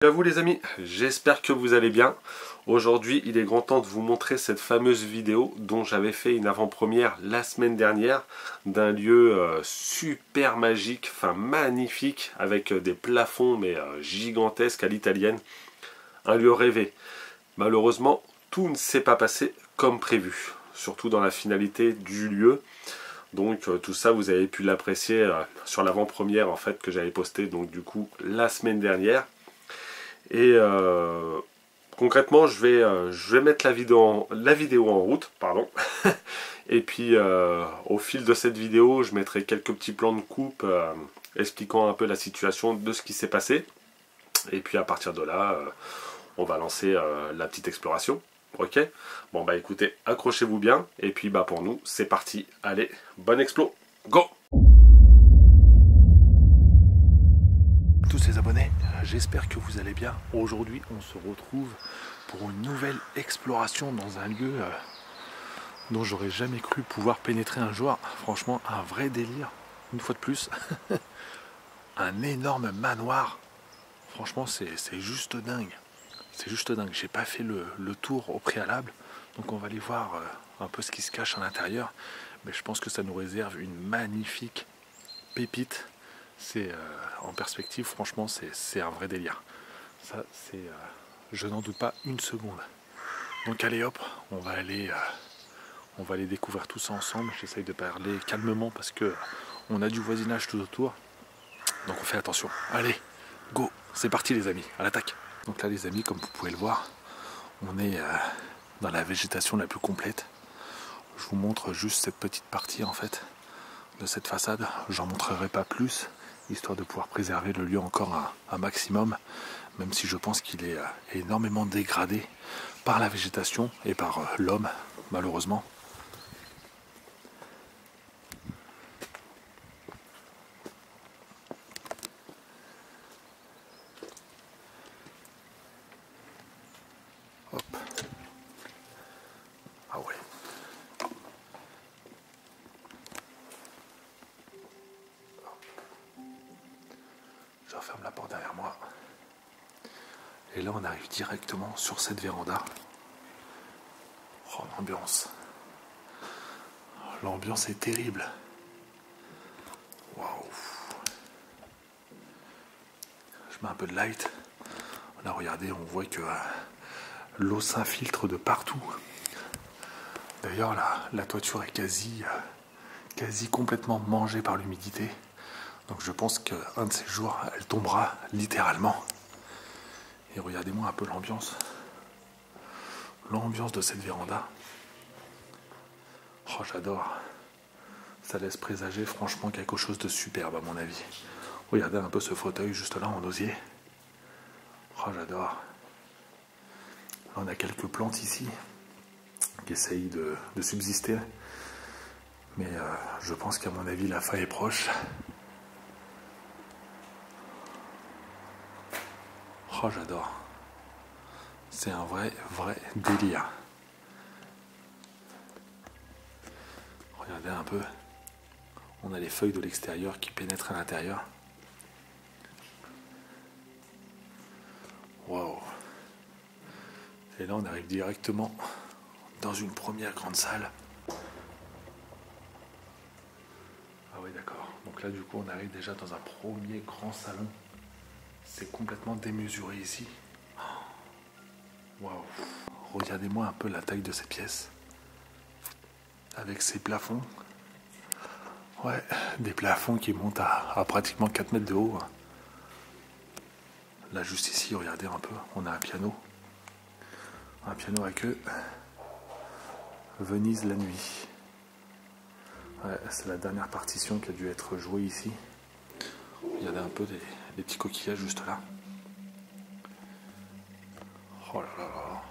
À vous les amis, j'espère que vous allez bien. Aujourd'hui, il est grand temps de vous montrer cette fameuse vidéo dont j'avais fait une avant-première la semaine dernière d'un lieu super magique, enfin magnifique, avec des plafonds mais gigantesques à l'italienne. Un lieu rêvé. Malheureusement, tout ne s'est pas passé comme prévu, surtout dans la finalité du lieu. Donc tout ça, vous avez pu l'apprécier sur l'avant-première en fait que j'avais posté donc du coup la semaine dernière. Et concrètement, je vais mettre la vidéo en route, pardon. Et puis, au fil de cette vidéo, je mettrai quelques petits plans de coupe expliquant un peu la situation de ce qui s'est passé. Et puis, à partir de là, on va lancer la petite exploration. Ok? Bon, bah écoutez, accrochez-vous bien. Et puis, bah pour nous, c'est parti. Allez, bonne explo. Go! Tous ces abonnés, j'espère que vous allez bien. Aujourd'hui, on se retrouve pour une nouvelle exploration dans un lieu dont j'aurais jamais cru pouvoir pénétrer un jour. Franchement, un vrai délire, une fois de plus. Un énorme manoir. Franchement, c'est juste dingue. C'est juste dingue. J'ai pas fait le tour au préalable, donc on va aller voir un peu ce qui se cache à l'intérieur. Mais je pense que ça nous réserve une magnifique pépite. C'est en perspective, franchement, c'est un vrai délire. Ça, c'est, je n'en doute pas une seconde. Donc allez hop, on va aller découvrir tout ça ensemble. J'essaye de parler calmement parce que on a du voisinage tout autour. Donc on fait attention. Allez, go, c'est parti les amis, à l'attaque. Donc là les amis, comme vous pouvez le voir, on est dans la végétation la plus complète. Je vous montre juste cette petite partie en fait de cette façade. J'en montrerai pas plus, histoire de pouvoir préserver le lieu encore un maximum, même si je pense qu'il est énormément dégradé par la végétation et par l'homme, malheureusement. Hop. Ah ouais. Je referme la porte derrière moi. Et là, on arrive directement sur cette véranda. Oh, l'ambiance. L'ambiance est terrible. Waouh. Je mets un peu de light. Là, regardez, on voit que l'eau s'infiltre de partout. D'ailleurs, la toiture est quasi complètement mangée par l'humidité. Donc je pense qu'un de ces jours, elle tombera littéralement. Et regardez-moi un peu l'ambiance. L'ambiance de cette véranda. Oh, j'adore. Ça laisse présager franchement quelque chose de superbe à mon avis. Regardez un peu ce fauteuil juste là en osier. Oh, j'adore. On a quelques plantes ici qui essayent de subsister. Mais je pense qu'à mon avis, la fin est proche. Oh, j'adore. C'est un vrai délire. Regardez un peu. On a les feuilles de l'extérieur qui pénètrent à l'intérieur. Waouh. Et là, on arrive directement dans une première grande salle. Ah oui, d'accord. Donc là, du coup, on arrive déjà dans un premier grand salon. C'est complètement démesuré ici. Waouh. Regardez-moi un peu la taille de ces pièces. Avec ces plafonds. Ouais, des plafonds qui montent à pratiquement 4 mètres de haut. Là, juste ici, regardez un peu, on a un piano. Un piano à queue. Venise la nuit. Ouais, c'est la dernière partition qui a dû être jouée ici. Regardez un peu les petits coquillages juste là. Oh là là là.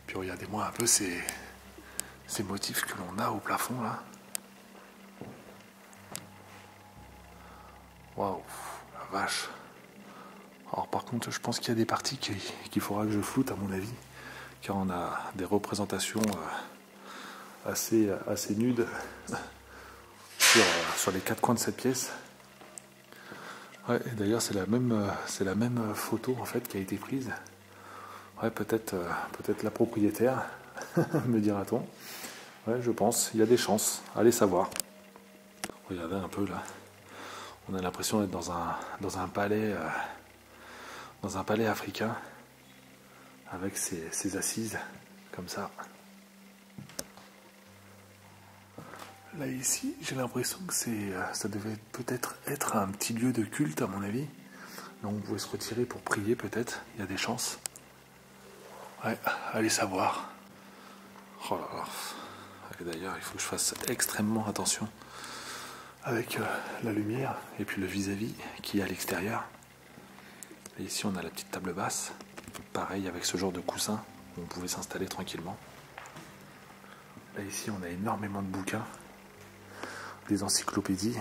Puis regardez-moi un peu ces motifs que l'on a au plafond là. Waouh, la vache. Alors par contre, je pense qu'il y a des parties qu'il faudra que je floute à mon avis, car on a des représentations assez nudes sur les quatre coins de cette pièce. Ouais, et d'ailleurs c'est la même photo en fait qui a été prise. Ouais, peut-être la propriétaire, me dira-t-on. Ouais, je pense, il y a des chances, allez savoir. Regardez un peu là, on a l'impression d'être dans un palais africain, avec ses assises, comme ça. Là ici, j'ai l'impression que ça devait peut-être être un petit lieu de culte à mon avis. Là on pouvait se retirer pour prier peut-être, il y a des chances. Ouais, allez savoir. Oh là là. Et d'ailleurs, il faut que je fasse extrêmement attention avec la lumière et puis le vis-à-vis qui est à l'extérieur. Et ici, on a la petite table basse. Pareil avec ce genre de coussin où on pouvait s'installer tranquillement. Là, ici, on a énormément de bouquins, des encyclopédies,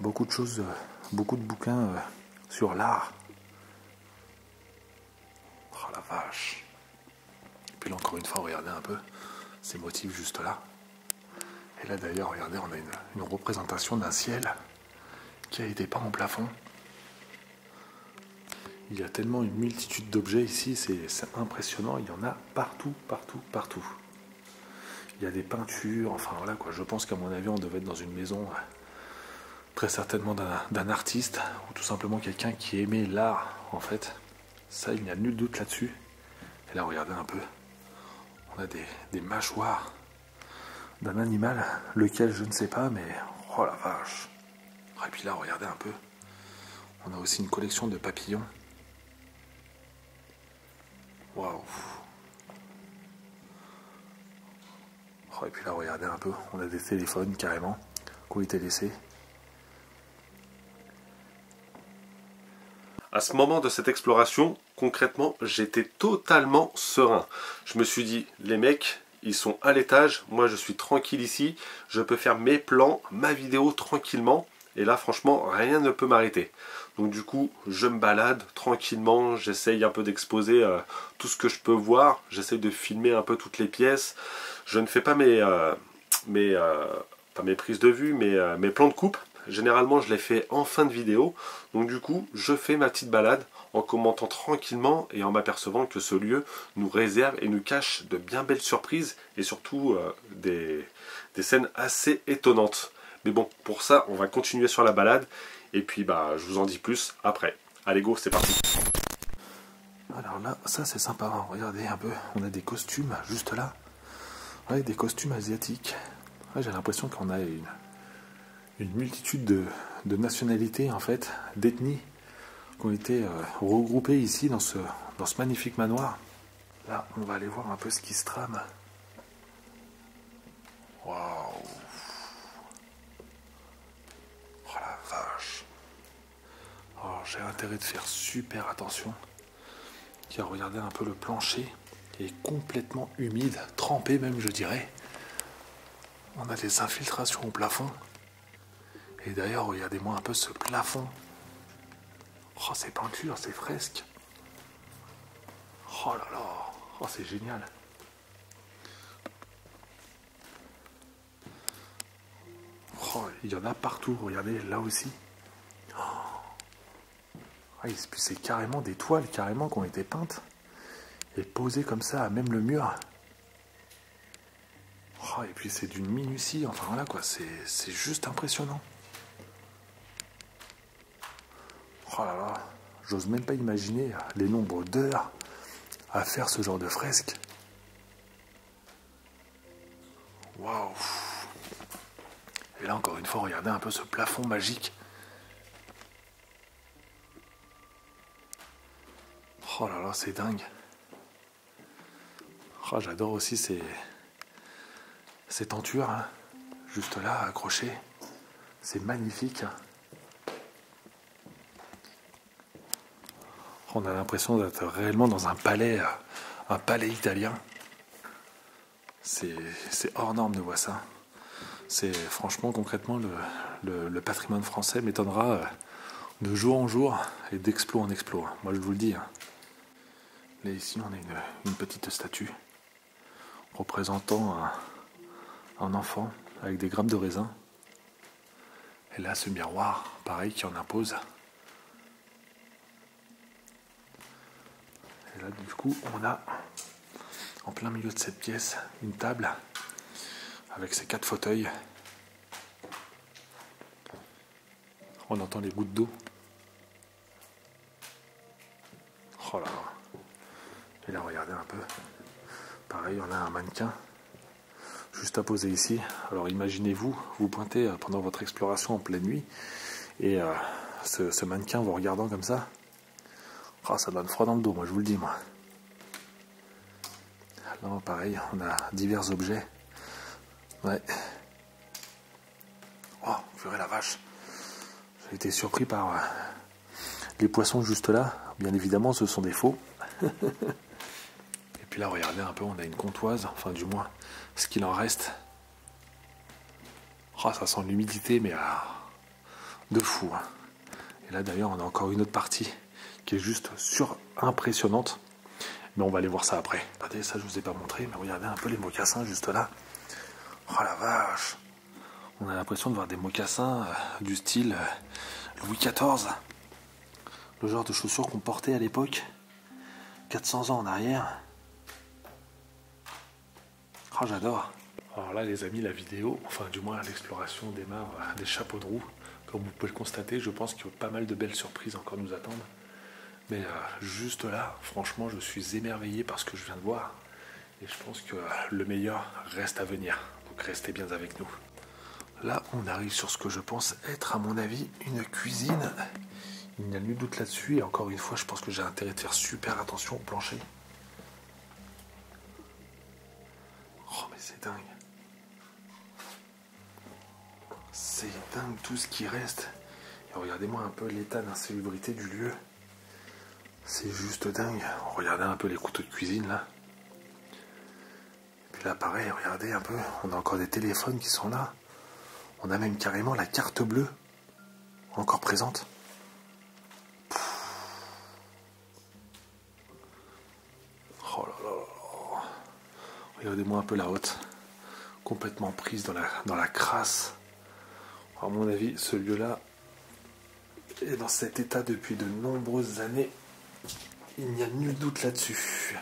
beaucoup de choses, beaucoup de bouquins sur l'art. Oh la vache. Et puis là, encore une fois, regardez un peu ces motifs juste là. Et là d'ailleurs, regardez, on a une représentation d'un ciel qui a été peint en plafond. Il y a tellement une multitude d'objets ici, c'est impressionnant, il y en a partout, partout, partout. Il y a des peintures, enfin voilà quoi, je pense qu'à mon avis on devait être dans une maison très certainement d'un artiste, ou tout simplement quelqu'un qui aimait l'art en fait. Ça, il n'y a nul doute là-dessus. Et là, regardez un peu, on a des mâchoires d'un animal, lequel je ne sais pas, mais oh la vache. Et puis là, regardez un peu, on a aussi une collection de papillons. Waouh. Oh, et puis là, regardez un peu, on a des téléphones carrément qui ont été laissés. À ce moment de cette exploration, concrètement, j'étais totalement serein. Je me suis dit, les mecs, ils sont à l'étage, moi je suis tranquille ici, je peux faire mes plans, ma vidéo tranquillement, et là franchement, rien ne peut m'arrêter. Donc du coup, je me balade tranquillement, j'essaye un peu d'exposer tout ce que je peux voir, j'essaye de filmer un peu toutes les pièces. Je ne fais pas pas mes prises de vue, mais mes plans de coupe. Généralement, je les fais en fin de vidéo. Donc du coup, je fais ma petite balade en commentant tranquillement et en m'apercevant que ce lieu nous réserve et nous cache de bien belles surprises et surtout des scènes assez étonnantes. Mais bon, pour ça, on va continuer sur la balade et puis bah, je vous en dis plus après. Allez go, c'est parti. Alors là, ça c'est sympa, hein. Regardez un peu, on a des costumes juste là. Ouais, des costumes asiatiques. Ouais, j'ai l'impression qu'on a une multitude de nationalités, en fait, d'ethnies, qui ont été regroupées ici dans ce magnifique manoir. Là, on va aller voir un peu ce qui se trame. Waouh! Oh la vache! Alors, j'ai intérêt de faire super attention. Car regardez un peu le plancher, qui est complètement humide, trempé même, je dirais. On a des infiltrations au plafond. Et d'ailleurs, regardez-moi un peu ce plafond. Oh, ces peintures, ces fresques. Oh là là, oh, c'est génial. Oh, il y en a partout, regardez, là aussi. Oh. Ah, c'est carrément des toiles carrément qui ont été peintes et posées comme ça à même le mur. Oh, et puis c'est d'une minutie, enfin voilà quoi, c'est juste impressionnant. Oh là là, j'ose même pas imaginer les nombres d'heures à faire ce genre de fresque. Waouh! Et là encore une fois, regardez un peu ce plafond magique. Oh là là, c'est dingue. Oh, j'adore aussi ces tentures, hein, juste là, accrochées. C'est magnifique. On a l'impression d'être réellement dans un palais italien. C'est hors norme de voir ça. C'est franchement, concrètement, le patrimoine français m'étonnera de jour en jour et d'exploit en exploit. Moi, je vous le dis. Hein. Là, ici, on a une petite statue représentant un enfant avec des grappes de raisin. Et là, ce miroir, pareil, qui en impose. Et là, du coup, on a en plein milieu de cette pièce une table avec ses 4 fauteuils. On entend les gouttes d'eau. Oh là là. Et là, regardez un peu. Pareil, on a un mannequin juste à poser ici. Alors imaginez-vous, vous pointez pendant votre exploration en pleine nuit et ce mannequin vous regardant comme ça. Oh, ça donne froid dans le dos, moi je vous le dis, moi. Là, pareil, on a divers objets. Ouais. Oh, purée la vache. J'ai été surpris par les poissons juste là. Bien évidemment, ce sont des faux. Et puis là, regardez un peu, on a une comptoise, enfin du moins, ce qu'il en reste. Oh, ça sent l'humidité, mais de fou. Hein. Et là, d'ailleurs, on a encore une autre partie qui est juste impressionnante. Mais on va aller voir ça après. Regardez, ça, je vous ai pas montré, mais regardez un peu les mocassins juste là. Oh la vache. On a l'impression de voir des mocassins du style Louis XIV. Le genre de chaussures qu'on portait à l'époque, 400 ans en arrière. Oh, j'adore. Alors là, les amis, la vidéo, enfin du moins l'exploration démarre des chapeaux de roue. Comme vous pouvez le constater, je pense que pas mal de belles surprises encore nous attendent. Mais juste là, franchement, je suis émerveillé par ce que je viens de voir. Et je pense que le meilleur reste à venir. Donc restez bien avec nous. Là, on arrive sur ce que je pense être, à mon avis, une cuisine. Il n'y a nul doute là-dessus. Et encore une fois, je pense que j'ai intérêt de faire super attention au plancher. Oh, mais c'est dingue. C'est dingue tout ce qui reste. Et regardez-moi un peu l'état d'insalubrité du lieu. C'est juste dingue. Regardez un peu les couteaux de cuisine là. Et puis là pareil, regardez un peu. On a encore des téléphones qui sont là. On a même carrément la carte bleue encore présente. Oh là là là. Regardez-moi un peu la haute. Complètement prise dans la crasse. À mon avis, ce lieu-là est dans cet état depuis de nombreuses années. Il n'y a nul doute là-dessus.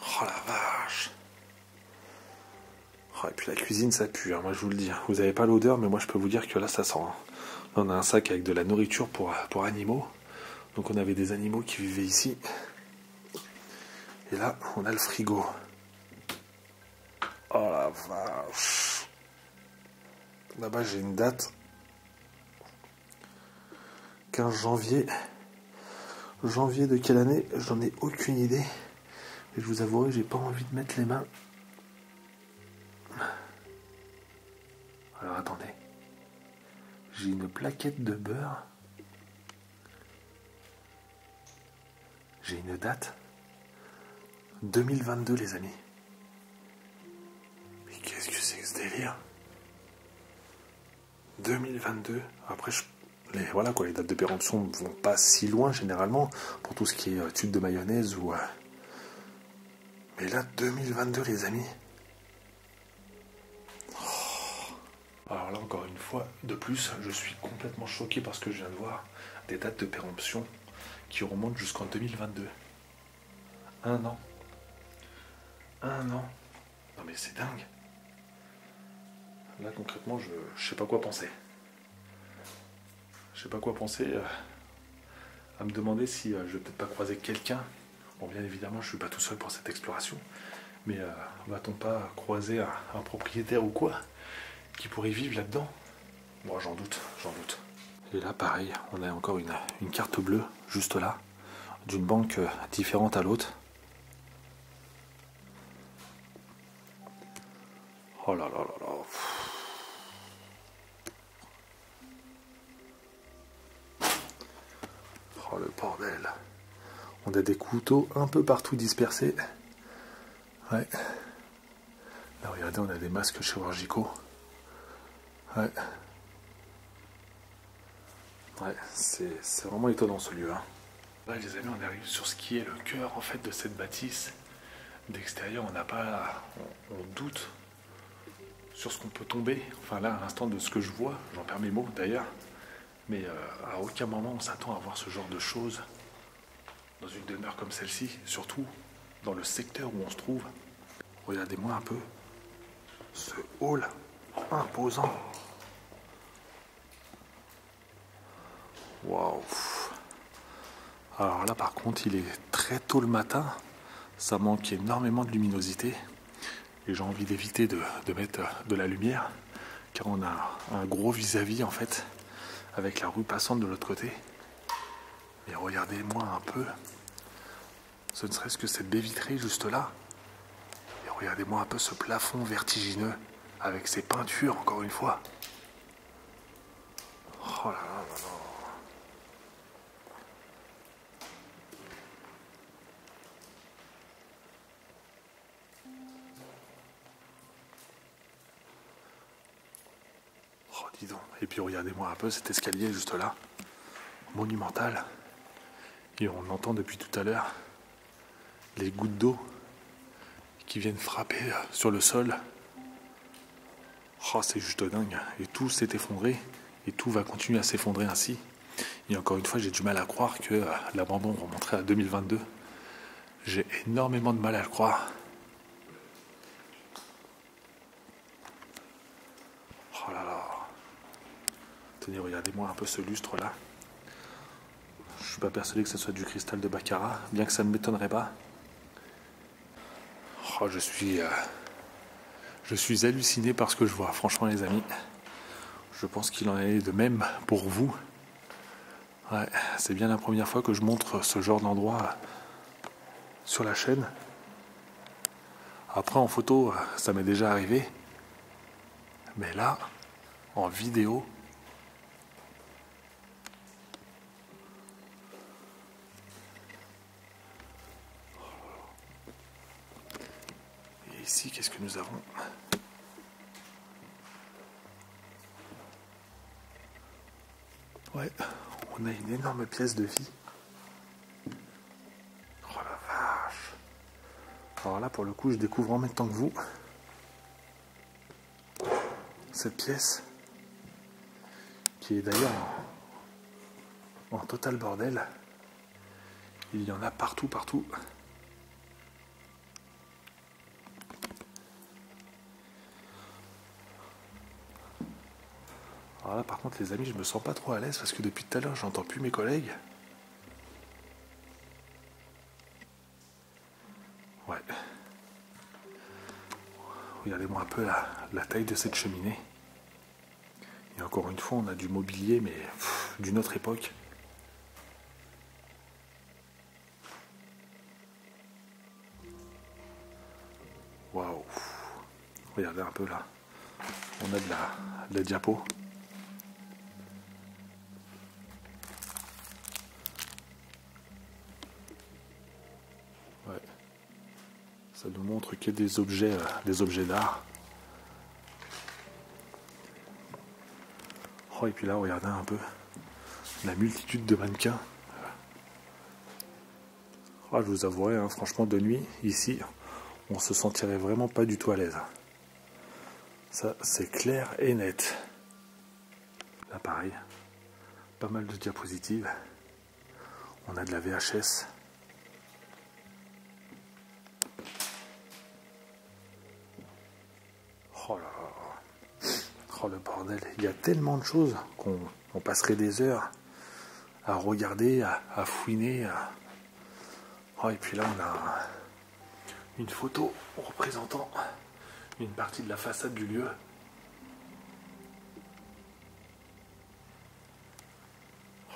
Oh la vache. Oh, et puis la cuisine, ça pue, hein, moi je vous le dis. Vous n'avez pas l'odeur, mais moi je peux vous dire que là, ça sent. Hein. Là, on a un sac avec de la nourriture pour animaux. Donc on avait des animaux qui vivaient ici. Et là, on a le frigo. Oh la vache. Là-bas, j'ai une date. 15 janvier. Janvier de quelle année? J'en ai aucune idée. Et je vous avouerai, j'ai pas envie de mettre les mains. Alors attendez. J'ai une plaquette de beurre. J'ai une date. 2022 les amis. Mais qu'est-ce que c'est que ce délire? 2022. Après, voilà quoi, les dates de péremption ne vont pas si loin généralement pour tout ce qui est tube de mayonnaise ou. Mais là, 2022 les amis. Alors là, encore une fois, de plus, je suis complètement choqué par ce que je viens de voir. Des dates de péremption qui remontent jusqu'en 2022. 1 an. 1 an. Non mais c'est dingue. Là, concrètement, je sais pas quoi penser. Je sais pas quoi penser. À me demander si je vais peut-être pas croiser quelqu'un. Bon, bien évidemment, je suis pas tout seul pour cette exploration. Mais va-t-on pas croiser un propriétaire ou quoi qui pourrait vivre là-dedans? Bon, j'en doute, j'en doute. Et là, pareil, on a encore une carte bleue, juste là, d'une banque différente à l'autre. Oh là là là là. Oh le bordel. On a des couteaux un peu partout dispersés. Ouais. Là, regardez, on a des masques chirurgicaux. Ouais. Ouais, c'est vraiment étonnant ce lieu. Hein. Là, les amis, on arrive sur ce qui est le cœur en fait de cette bâtisse. D'extérieur, on n'a pas. On doute sur ce qu'on peut tomber. Enfin là, à l'instant de ce que je vois, j'en perds mes mots d'ailleurs. Mais à aucun moment on s'attend à voir ce genre de choses dans une demeure comme celle-ci, surtout dans le secteur où on se trouve. Regardez-moi un peu ce hall imposant. Waouh! Alors là par contre il est très tôt le matin, ça manque énormément de luminosité et j'ai envie d'éviter de mettre de la lumière car on a un gros vis-à-vis en fait avec la rue passante de l'autre côté. Et regardez-moi un peu, ce ne serait-ce que cette baie vitrée juste là. Et regardez-moi un peu ce plafond vertigineux avec ses peintures encore une fois. Oh là là là là. Oh dis donc. Et puis regardez-moi un peu cet escalier juste là, monumental. Et on entend depuis tout à l'heure les gouttes d'eau qui viennent frapper sur le sol. Oh, c'est juste dingue. Et tout s'est effondré et tout va continuer à s'effondrer ainsi. Et encore une fois, j'ai du mal à croire que l'abandon remonterait à 2022. J'ai énormément de mal à le croire. Oh là là. Tenez, regardez-moi un peu ce lustre là. Je suis pas persuadé que ce soit du cristal de Baccarat, bien que ça ne m'étonnerait pas. Oh, je suis halluciné par ce que je vois, franchement les amis. Je pense qu'il en est de même pour vous. Ouais, c'est bien la première fois que je montre ce genre d'endroit sur la chaîne. Après en photo, ça m'est déjà arrivé. Mais là, en vidéo, et ici, qu'est-ce que nous avons ? Ouais, on a une énorme pièce de vie. Oh la vache. Alors là, pour le coup, je découvre en même temps que vous cette pièce qui est d'ailleurs en total bordel. Il y en a partout, partout. Alors là, par contre, les amis, je me sens pas trop à l'aise parce que depuis tout à l'heure, j'entends plus mes collègues. Ouais. Regardez-moi un peu la taille de cette cheminée. Et encore une fois, on a du mobilier, mais d'une autre époque. Waouh. Regardez un peu là. On a de la diapo. Ouais. Ça nous montre que des objets d'art. Oh, et puis là, regardez un peu la multitude de mannequins. Oh, je vous avouerai, hein, franchement, de nuit, ici, on se sentirait vraiment pas du tout à l'aise. Ça, c'est clair et net. Là, pareil, pas mal de diapositives. On a de la VHS. Oh là là. Oh le bordel. Il y a tellement de choses qu'on passerait des heures à regarder, à fouiner. Oh, et puis là, on a une photo représentant une partie de la façade du lieu.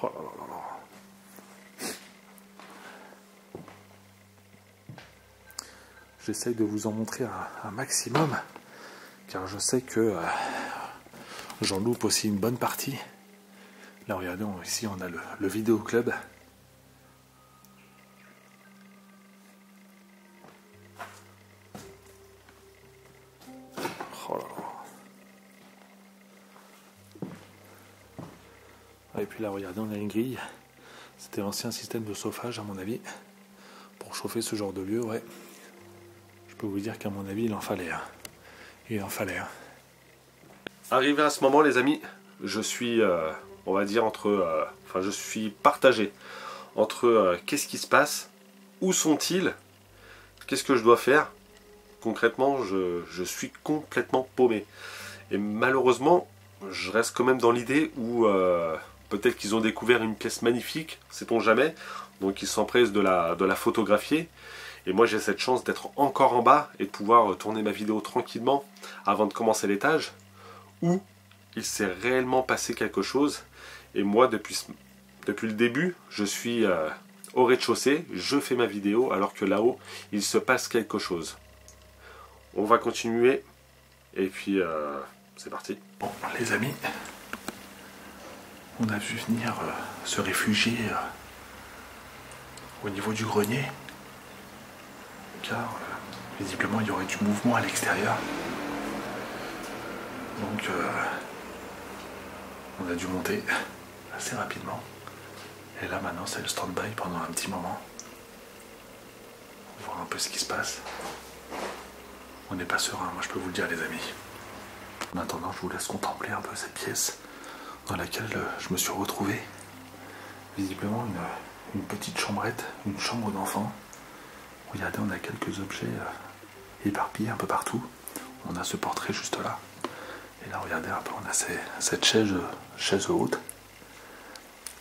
Oh là là là là. J'essaye de vous en montrer un maximum, car je sais que j'en loupe aussi une bonne partie. Là, regardez, ici on a le vidéo club. Oh là là. Et puis là, regardez, on a une grille. C'était l'ancien système de chauffage, à mon avis, pour chauffer ce genre de lieu, ouais. Je peux vous dire qu'à mon avis, il en fallait. Il en fallait. Arrivé à ce moment, les amis, je suis, on va dire, je suis partagé entre qu'est-ce qui se passe, où sont-ils, qu'est-ce que je dois faire. Concrètement, je suis complètement paumé. Et malheureusement, je reste quand même dans l'idée où peut-être qu'ils ont découvert une pièce magnifique, sait-on jamais. Donc ils s'empressent de la photographier. Et moi j'ai cette chance d'être encore en bas et de pouvoir tourner ma vidéo tranquillement avant de commencer l'étage. Où il s'est réellement passé quelque chose. Et moi depuis le début, je suis au rez-de-chaussée, je fais ma vidéo alors que là-haut, il se passe quelque chose. On va continuer et puis c'est parti. Bon les amis, on a vu venir se réfugier au niveau du grenier car visiblement il y aurait du mouvement à l'extérieur. Donc on a dû monter assez rapidement. Et là maintenant c'est le stand-by pendant un petit moment. On va voir un peu ce qui se passe. On n'est pas serein, moi je peux vous le dire les amis. En attendant, je vous laisse contempler un peu cette pièce dans laquelle je me suis retrouvé. Visiblement une petite chambrette, une chambre d'enfant. Regardez, on a quelques objets éparpillés un peu partout. On a ce portrait juste là. Et là, regardez un peu, on a cette chaise haute.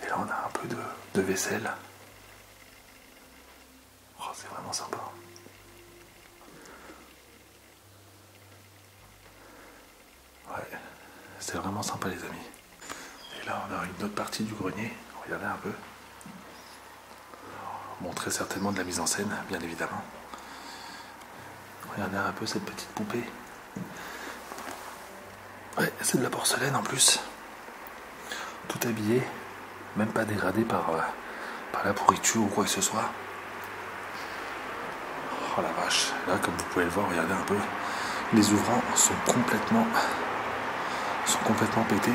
Et là, on a un peu de vaisselle. Oh, c'est vraiment sympa. Ouais, c'est vraiment sympa les amis. Et là, on a une autre partie du grenier. Regardez un peu. Bon, très certainement de la mise en scène, bien évidemment. Regardez un peu cette petite poupée. Ouais, c'est de la porcelaine en plus. Tout habillé, même pas dégradé par la pourriture ou quoi que ce soit. Oh la vache, là comme vous pouvez le voir, regardez un peu. Les ouvrants sont complètement pétés.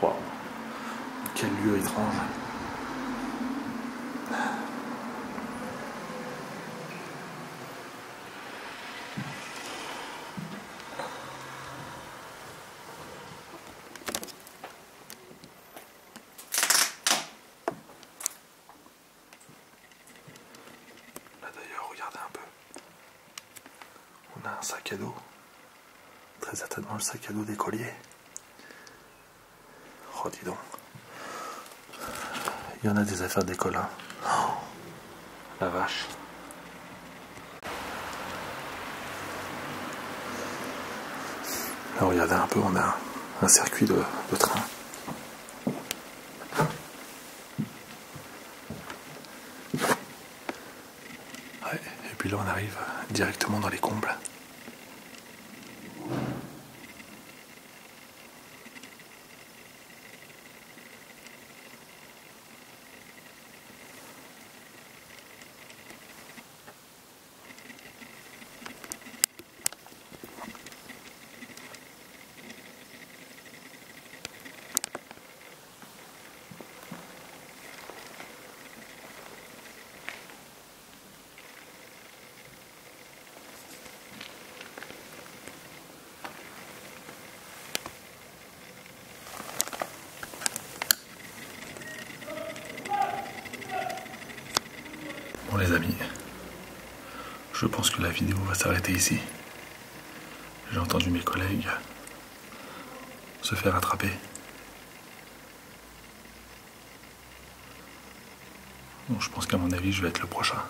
Wow. Quel lieu étrange. Là d'ailleurs, regardez un peu. On a un sac à dos. Très certainement le sac à dos d'écolier. Oh dis donc. Il y en a des affaires d'école, hein. Oh, la vache. Là regardez un peu, on a un circuit de train. Ouais, et puis là on arrive directement dans les combles. Bon les amis, je pense que la vidéo va s'arrêter ici. J'ai entendu mes collègues se faire attraper. Bon, je pense qu'à mon avis, je vais être le prochain.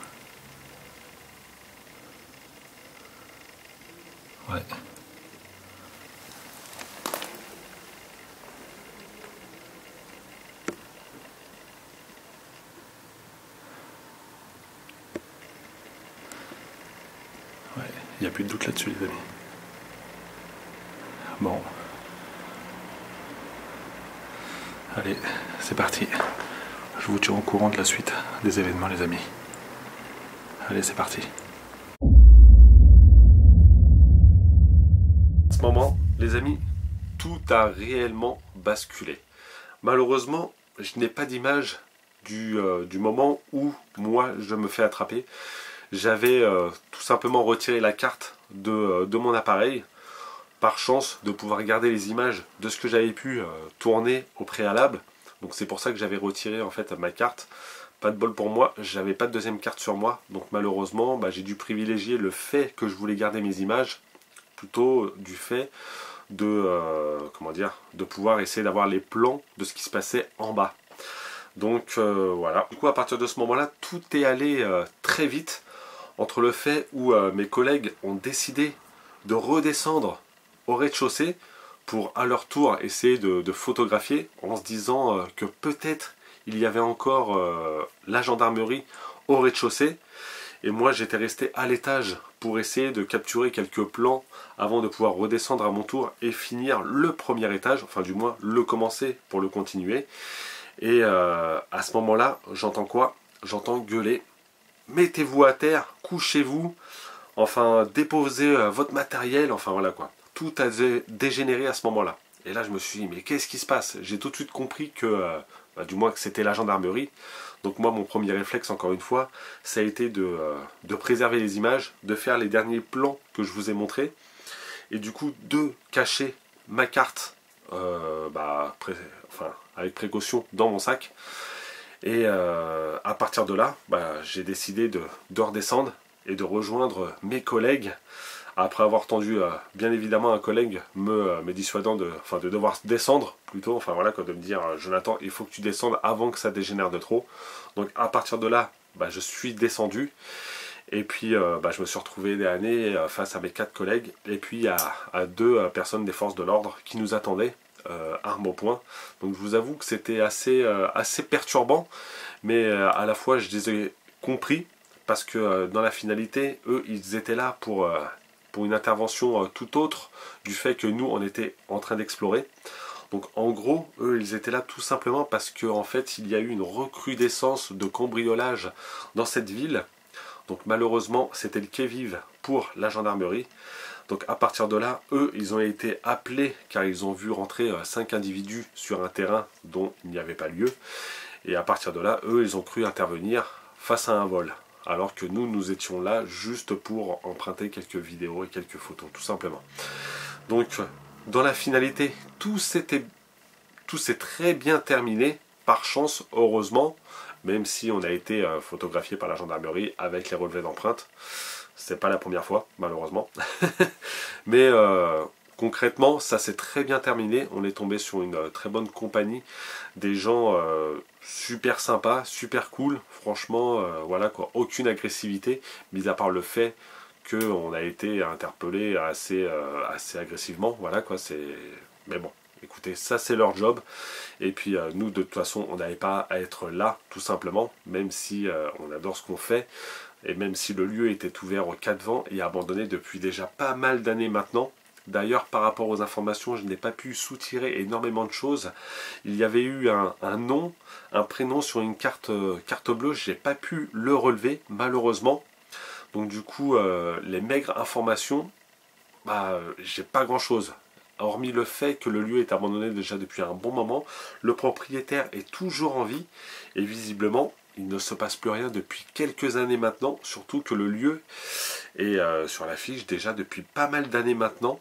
Ouais. Ouais, il n'y a plus de doute là-dessus les amis. Bon. Allez, c'est parti. Je vous tiens au courant de la suite des événements les amis. Allez, c'est parti. À ce moment, les amis, tout a réellement basculé. Malheureusement, je n'ai pas d'image du moment où moi je me fais attraper. j'avais tout simplement retiré la carte de mon appareil, par chance de pouvoir garder les images de ce que j'avais pu tourner au préalable. Donc c'est pour ça que j'avais retiré en fait ma carte. Pas de bol pour moi, j'avais pas de deuxième carte sur moi, donc malheureusement j'ai dû privilégier le fait que je voulais garder mes images plutôt du fait de comment dire, de pouvoir essayer d'avoir les plans de ce qui se passait en bas. Donc voilà. Du coup à partir de ce moment-là, tout est allé très vite entre le fait où mes collègues ont décidé de redescendre au rez-de-chaussée pour à leur tour essayer de photographier en se disant que peut-être il y avait encore la gendarmerie au rez-de-chaussée. Et moi j'étais resté à l'étage pour essayer de capturer quelques plans avant de pouvoir redescendre à mon tour et finir le premier étage, enfin du moins le commencer pour le continuer. Et à ce moment-là, j'entends quoi? J'entends gueuler: mettez-vous à terre, couchez-vous, enfin déposez votre matériel, enfin voilà quoi. Tout a dégénéré à ce moment-là. Et là je me suis dit, mais qu'est-ce qui se passe? J'ai tout de suite compris que, du moins que c'était la gendarmerie. Donc moi mon premier réflexe encore une fois, ça a été de préserver les images, de faire les derniers plans que je vous ai montrés. Et du coup de cacher ma carte avec précaution dans mon sac. Et à partir de là, j'ai décidé de redescendre et de rejoindre mes collègues. Après avoir entendu bien évidemment un collègue me dissuadant de devoir descendre plutôt, enfin voilà quoi, de me dire Jonathan, il faut que tu descendes avant que ça dégénère de trop. Donc à partir de là, je suis descendu. Et puis je me suis retrouvé face à mes 4 collègues et puis à 2 personnes des forces de l'ordre qui nous attendaient, armes au poing. Donc je vous avoue que c'était assez perturbant, mais à la fois je les ai compris parce que dans la finalité, eux ils étaient là pour une intervention tout autre du fait que nous on était en train d'explorer. Donc en gros, eux ils étaient là tout simplement parce qu'en fait il y a eu une recrudescence de cambriolage dans cette ville. Donc malheureusement c'était le qui-vive pour la gendarmerie. Donc à partir de là, eux ils ont été appelés car ils ont vu rentrer 5 individus sur un terrain dont il n'y avait pas lieu. Et à partir de là, eux ils ont cru intervenir face à un vol. Alors que nous étions là juste pour emprunter quelques vidéos et quelques photos tout simplement. Donc dans la finalité, tout s'est très bien terminé, par chance, heureusement, même si on a été photographié par la gendarmerie avec les relevés d'empreintes. C'est pas la première fois, malheureusement. Mais concrètement, ça s'est très bien terminé. On est tombé sur une très bonne compagnie, des gens super sympas, super cool. Franchement, voilà quoi, aucune agressivité, mis à part le fait qu'on a été interpellé assez agressivement. Voilà quoi, c'est. Mais bon. Écoutez, ça c'est leur job. Et puis nous de toute façon on n'avait pas à être là tout simplement, même si on adore ce qu'on fait. Et même si le lieu était ouvert aux 4 vents et abandonné depuis déjà pas mal d'années maintenant. D'ailleurs par rapport aux informations, je n'ai pas pu soutirer énormément de choses. Il y avait eu un nom, un prénom sur une carte bleue, je n'ai pas pu le relever malheureusement. Donc du coup les maigres informations, j'ai pas grand chose. Hormis le fait que le lieu est abandonné déjà depuis un bon moment, le propriétaire est toujours en vie et visiblement il ne se passe plus rien depuis quelques années maintenant, surtout que le lieu est sur l'affiche déjà depuis pas mal d'années maintenant.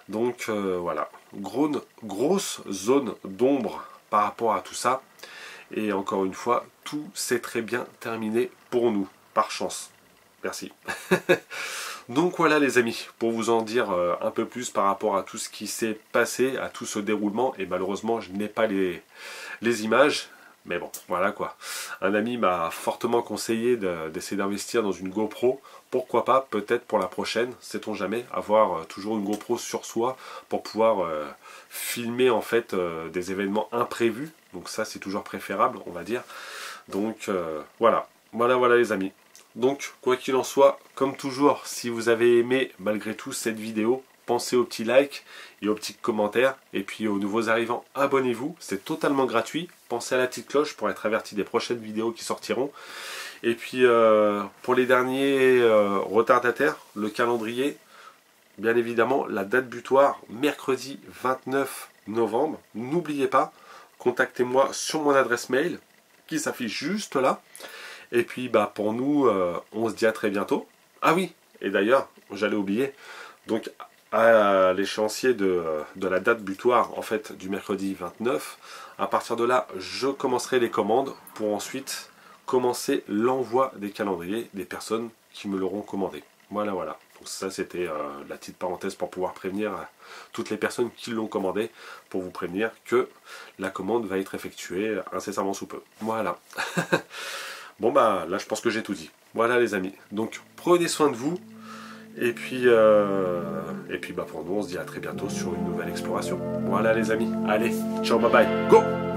Donc voilà, grosse zone d'ombre par rapport à tout ça. Et encore une fois, tout s'est très bien terminé pour nous, par chance. Merci. Donc voilà les amis, pour vous en dire un peu plus par rapport à tout ce qui s'est passé, à tout ce déroulement, et malheureusement je n'ai pas les images, mais bon, voilà quoi. Un ami m'a fortement conseillé d'essayer d'investir dans une GoPro, pourquoi pas, peut-être pour la prochaine, sait-on jamais, avoir toujours une GoPro sur soi pour pouvoir filmer en fait des événements imprévus, donc ça c'est toujours préférable on va dire. Donc voilà les amis. Donc, quoi qu'il en soit, comme toujours, si vous avez aimé malgré tout cette vidéo, pensez au petit like et aux petits commentaires. Et puis aux nouveaux arrivants, abonnez-vous, c'est totalement gratuit. Pensez à la petite cloche pour être averti des prochaines vidéos qui sortiront. Et puis pour les derniers retardataires, le calendrier, bien évidemment, la date butoir, mercredi 29 novembre. N'oubliez pas, contactez-moi sur mon adresse mail qui s'affiche juste là. Et puis bah pour nous, on se dit à très bientôt. Ah oui, et d'ailleurs, j'allais oublier, donc à l'échéancier de la date butoir en fait du mercredi 29, à partir de là, je commencerai les commandes pour ensuite commencer l'envoi des calendriers des personnes qui me l'auront commandé. Voilà. Donc ça c'était la petite parenthèse pour pouvoir prévenir toutes les personnes qui l'ont commandé, pour vous prévenir que la commande va être effectuée incessamment sous peu. Voilà. Bon bah là je pense que j'ai tout dit. Voilà les amis. Donc prenez soin de vous. Et puis bah pour nous on se dit à très bientôt sur une nouvelle exploration. Voilà les amis. Allez, ciao, bye bye. Go!